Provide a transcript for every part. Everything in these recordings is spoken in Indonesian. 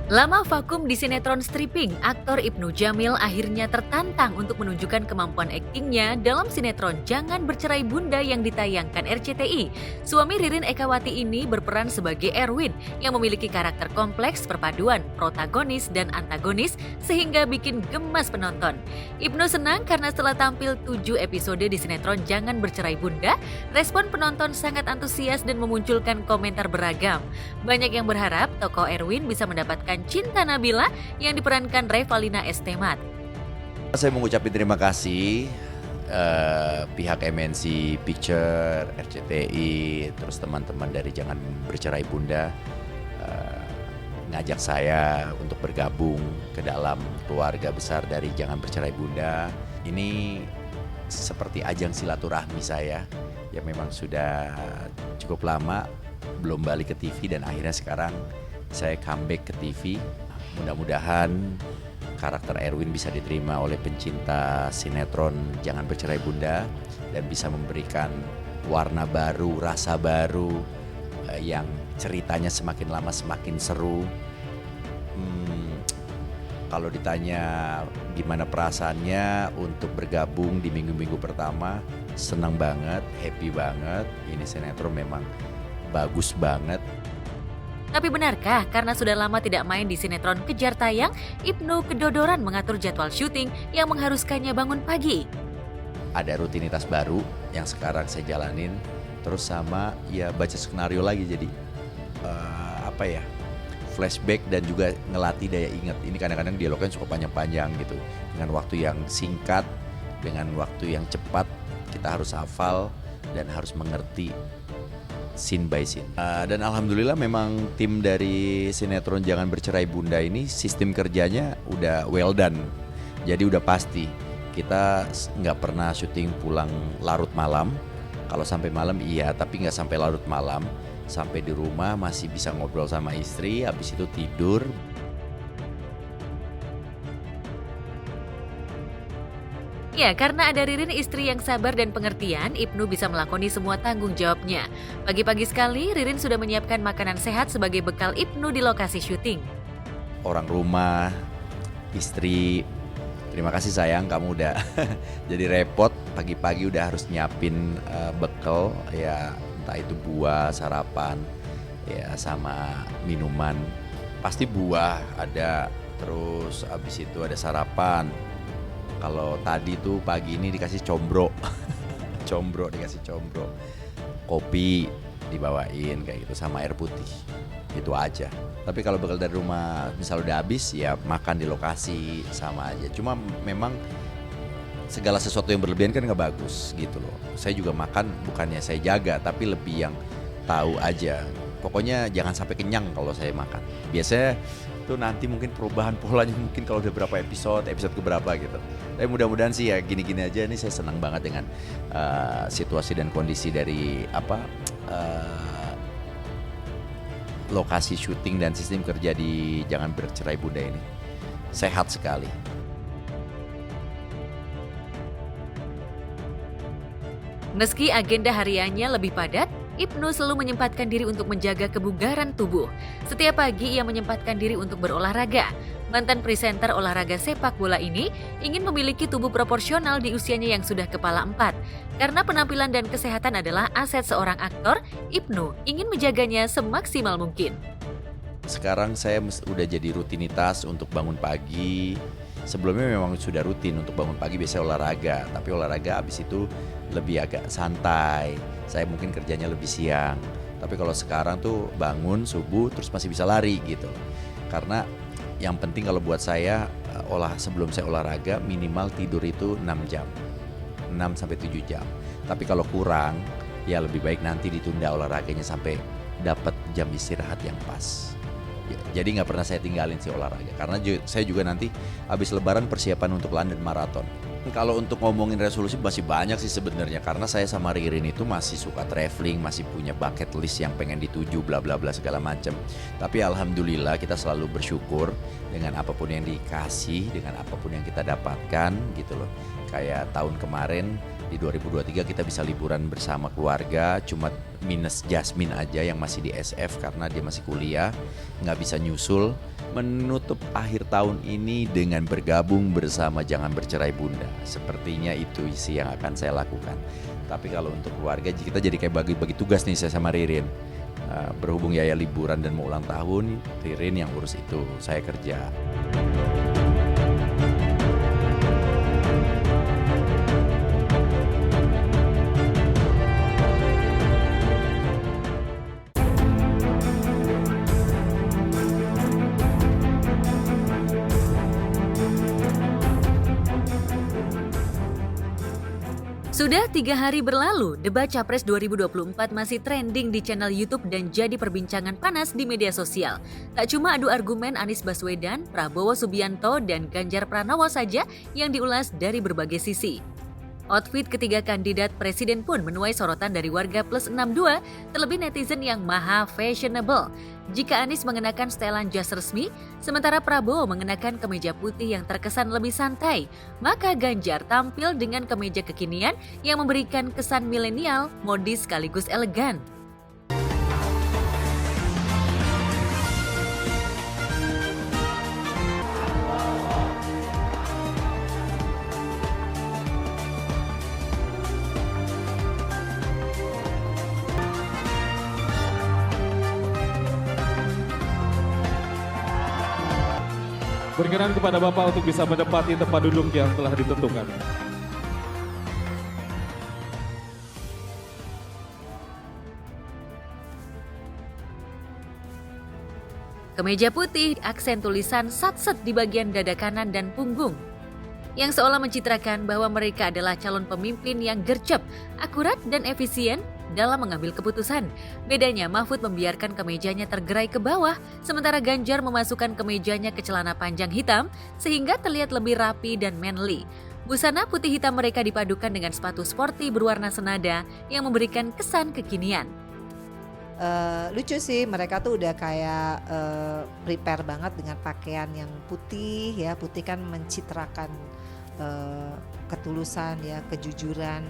Lama vakum di sinetron stripping, aktor Ibnu Jamil akhirnya tertantang untuk menunjukkan kemampuan aktingnya dalam sinetron Jangan Bercerai Bunda yang ditayangkan RCTI. Suami Ririn Ekawati ini berperan sebagai Erwin yang memiliki karakter kompleks perpaduan protagonis dan antagonis sehingga bikin gemas penonton. Ibnu senang karena setelah tampil 7 episode di sinetron Jangan Bercerai Bunda, respon penonton sangat antusias dan memunculkan komentar beragam. Banyak yang berharap tokoh Erwin bisa mendapatkan cinta Nabila yang diperankan Revalina S. Temat. Saya mengucapkan terima kasih pihak MNC Picture, RCTI, terus teman-teman dari Jangan Bercerai Bunda ngajak saya untuk bergabung ke dalam keluarga besar dari Jangan Bercerai Bunda. Ini seperti ajang silaturahmi saya yang memang sudah cukup lama belum balik ke TV dan akhirnya sekarang saya comeback ke TV. Mudah-mudahan karakter Erwin bisa diterima oleh pencinta sinetron Jangan Bercerai Bunda dan bisa memberikan warna baru, rasa baru yang ceritanya semakin lama semakin seru. Kalau ditanya gimana perasaannya untuk bergabung di minggu-minggu pertama, senang banget, happy banget. Ini sinetron memang bagus banget. Tapi benarkah karena sudah lama tidak main di sinetron Kejar Tayang, Ibnu kedodoran mengatur jadwal syuting yang mengharuskannya bangun pagi? Ada rutinitas baru yang sekarang saya jalanin, terus sama ya baca skenario lagi, jadi flashback dan juga ngelatih daya ingat. Ini kadang-kadang dialognya cukup panjang-panjang gitu, dengan waktu yang singkat, dengan waktu yang cepat kita harus hafal dan harus mengerti scene by scene. Dan alhamdulillah memang tim dari sinetron Jangan Bercerai Bunda ini sistem kerjanya udah well done. Jadi udah pasti kita nggak pernah syuting pulang larut malam. Kalau sampai malam iya, tapi nggak sampai larut malam. Sampai di rumah masih bisa ngobrol sama istri, habis itu tidur. Ya, karena ada Ririn istri yang sabar dan pengertian, Ibnu bisa melakoni semua tanggung jawabnya. Pagi-pagi sekali, Ririn sudah menyiapkan makanan sehat sebagai bekal Ibnu di lokasi syuting. Orang rumah, istri, terima kasih sayang kamu udah jadi repot pagi-pagi udah harus nyiapin bekal ya, entah itu buah, sarapan, ya sama minuman. Pasti buah ada, terus abis itu ada sarapan. Kalau tadi tuh pagi ini dikasih combro, dikasih combro, kopi dibawain kayak gitu sama air putih, itu aja. Tapi kalau bekal dari rumah misal udah habis ya makan di lokasi sama aja. Cuma memang segala sesuatu yang berlebihan kan nggak bagus gitu loh. Saya juga makan bukannya saya jaga tapi lebih yang tahu aja. Pokoknya jangan sampai kenyang kalau saya makan. Biasanya tuh nanti mungkin perubahan polanya mungkin kalau udah berapa episode keberapa gitu. Tapi mudah-mudahan sih ya gini-gini aja. Ini saya senang banget dengan situasi dan kondisi dari lokasi syuting dan sistem kerja di Jangan Bercerai Bunda ini. Sehat sekali. Meski agenda hariannya lebih padat, Ibnu selalu menyempatkan diri untuk menjaga kebugaran tubuh. Setiap pagi ia menyempatkan diri untuk berolahraga. Mantan presenter olahraga sepak bola ini ingin memiliki tubuh proporsional di usianya yang sudah kepala 4. Karena penampilan dan kesehatan adalah aset seorang aktor, Ibnu ingin menjaganya semaksimal mungkin. Sekarang saya udah jadi rutinitas untuk bangun pagi. Sebelumnya memang sudah rutin untuk bangun pagi biasanya olahraga, tapi olahraga abis itu lebih agak santai. Saya mungkin kerjanya lebih siang. Tapi kalau sekarang tuh bangun subuh terus masih bisa lari gitu. Karena yang penting kalau buat saya sebelum saya olahraga minimal tidur itu 6 jam. 6 sampai 7 jam. Tapi kalau kurang ya lebih baik nanti ditunda olahraganya sampai dapat jam istirahat yang pas. Jadi nggak pernah saya tinggalin sih olahraga. Karena saya juga nanti habis lebaran persiapan untuk London Marathon. Kalau untuk ngomongin resolusi masih banyak sih sebenarnya. Karena saya sama Ririn itu masih suka traveling, masih punya bucket list yang pengen dituju bla bla bla segala macam. Tapi alhamdulillah kita selalu bersyukur dengan apapun yang dikasih, dengan apapun yang kita dapatkan gitu loh. Kayak tahun kemarin di 2023 kita bisa liburan bersama keluarga, cuma minus Jasmine aja yang masih di SF karena dia masih kuliah, nggak bisa nyusul. menutup akhir tahun ini dengan bergabung bersama Jangan Bercerai Bunda. Sepertinya itu sih yang akan saya lakukan. Tapi kalau untuk keluarga kita jadi kayak bagi-bagi tugas nih saya sama Ririn. Berhubung Yaya liburan dan mau ulang tahun, Ririn yang urus itu, saya kerja. Sudah 3 hari berlalu, debat Capres 2024 masih trending di channel YouTube dan jadi perbincangan panas di media sosial. Tak cuma adu argumen Anies Baswedan, Prabowo Subianto, dan Ganjar Pranowo saja yang diulas dari berbagai sisi. Outfit ketiga kandidat presiden pun menuai sorotan dari warga plus 62, terlebih netizen yang maha fashionable. Jika Anies mengenakan setelan jas resmi, sementara Prabowo mengenakan kemeja putih yang terkesan lebih santai, maka Ganjar tampil dengan kemeja kekinian yang memberikan kesan milenial, modis sekaligus elegan. Berkenan kepada Bapak untuk bisa menempati tempat duduk yang telah ditentukan. Kemeja putih, aksen tulisan satset di bagian dada kanan dan punggung, yang seolah mencitrakan bahwa mereka adalah calon pemimpin yang gercep, akurat dan efisien dalam mengambil keputusan. Bedanya Mahfud membiarkan kemejanya tergerai ke bawah, sementara Ganjar memasukkan kemejanya ke celana panjang hitam sehingga terlihat lebih rapi dan manly. Busana putih hitam mereka dipadukan dengan sepatu sporty berwarna senada yang memberikan kesan kekinian. Lucu sih, mereka tuh udah kayak prepare banget dengan pakaian yang putih ya. Putih kan mencitrakan ketulusan ya, kejujuran,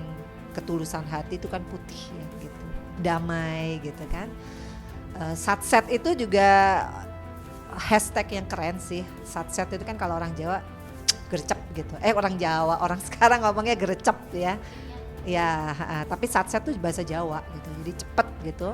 ketulusan hati itu kan putih ya gitu, damai gitu kan. Satset itu juga hashtag yang keren sih. Satset itu kan kalau orang Jawa gercep gitu. Orang Jawa, orang sekarang ngomongnya gercep ya. Ya, tapi satset itu bahasa Jawa gitu. Jadi cepet gitu.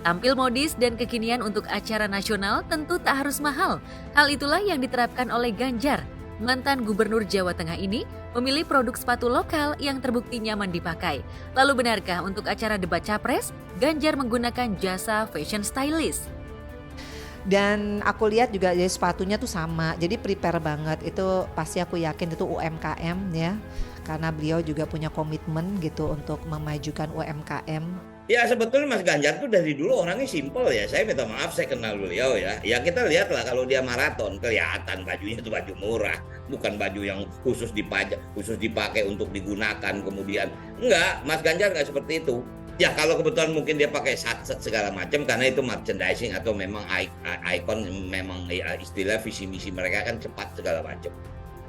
Tampil modis dan kekinian untuk acara nasional tentu tak harus mahal. Hal itulah yang diterapkan oleh Ganjar. Mantan Gubernur Jawa Tengah ini memilih produk sepatu lokal yang terbukti nyaman dipakai. Lalu benarkah untuk acara debat Capres, Ganjar menggunakan jasa fashion stylist? Dan aku lihat juga jadi sepatunya tuh sama, jadi prepare banget. Itu pasti aku yakin itu UMKM ya, karena beliau juga punya komitmen gitu untuk memajukan UMKM. Ya sebetulnya Mas Ganjar tuh dari dulu orangnya simpel ya. Saya minta maaf saya kenal beliau ya. Ya kita lihatlah kalau dia maraton kelihatan bajunya itu baju murah, bukan baju yang khusus dipakai untuk digunakan kemudian. Enggak, Mas Ganjar enggak seperti itu. Ya kalau kebetulan mungkin dia pakai satset segala macam karena itu merchandising atau memang ikon, memang istilah visi misi mereka kan cepat segala macam.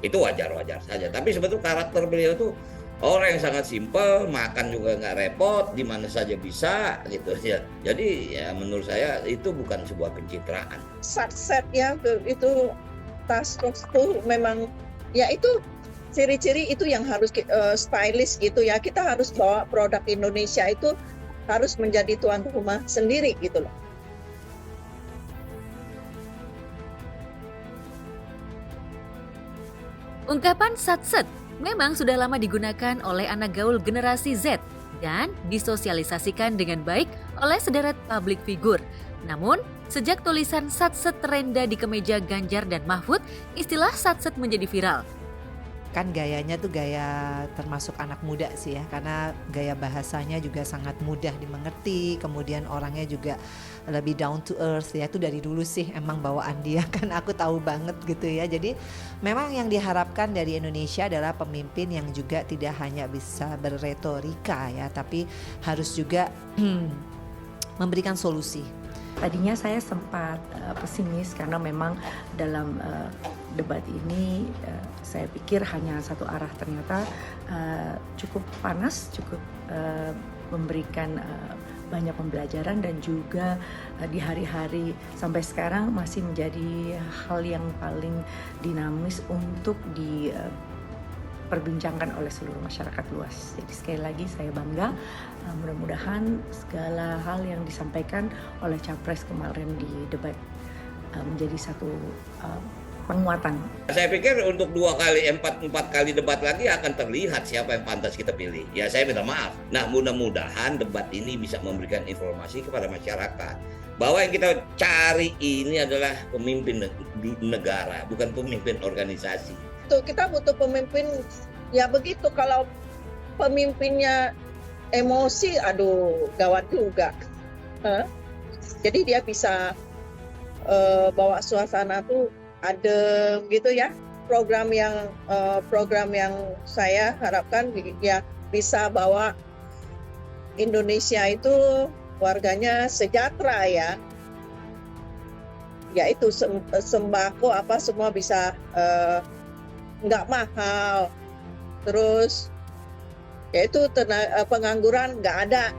Itu wajar-wajar saja. Tapi sebetulnya karakter beliau tuh orang yang sangat simpel, makan juga nggak repot, di mana saja bisa gitu ya. Jadi ya menurut saya itu bukan sebuah pencitraan. Satset ya itu tas itu memang ya itu ciri-ciri itu yang harus stylish gitu ya. Kita harus bawa produk Indonesia itu harus menjadi tuan rumah sendiri gitu loh. Ungkapan satset memang sudah lama digunakan oleh anak gaul generasi Z dan disosialisasikan dengan baik oleh sederet publik figur. Namun, sejak tulisan satset terenda di kemeja Ganjar dan Mahfud, istilah satset menjadi viral. Kan gayanya tuh gaya termasuk anak muda sih ya, karena gaya bahasanya juga sangat mudah dimengerti, kemudian orangnya juga lebih down to earth ya, itu dari dulu sih emang bawaan dia kan aku tahu banget gitu ya. Jadi memang yang diharapkan dari Indonesia adalah pemimpin yang juga tidak hanya bisa berretorika ya, tapi harus juga memberikan solusi. Tadinya saya sempat pesimis karena memang dalam debat ini saya pikir hanya satu arah, ternyata cukup panas, cukup memberikan banyak pembelajaran dan juga di hari-hari sampai sekarang masih menjadi hal yang paling dinamis untuk diperbincangkan oleh seluruh masyarakat luas. Jadi sekali lagi saya bangga, mudah-mudahan segala hal yang disampaikan oleh Capres kemarin di debat menjadi satu penguatan. Saya pikir untuk 4 kali debat lagi akan terlihat siapa yang pantas kita pilih. Ya saya minta maaf. Nah mudah-mudahan debat ini bisa memberikan informasi kepada masyarakat bahwa yang kita cari ini adalah pemimpin negara, bukan pemimpin organisasi. Tuh, kita butuh pemimpin ya begitu. Kalau pemimpinnya emosi, aduh gawat juga. Jadi dia bisa bawa suasana tuh adem gitu ya. Program yang saya harapkan ya bisa bawa Indonesia itu warganya sejahtera ya. Yaitu sembako apa semua bisa nggak mahal. Terus yaitu pengangguran nggak ada.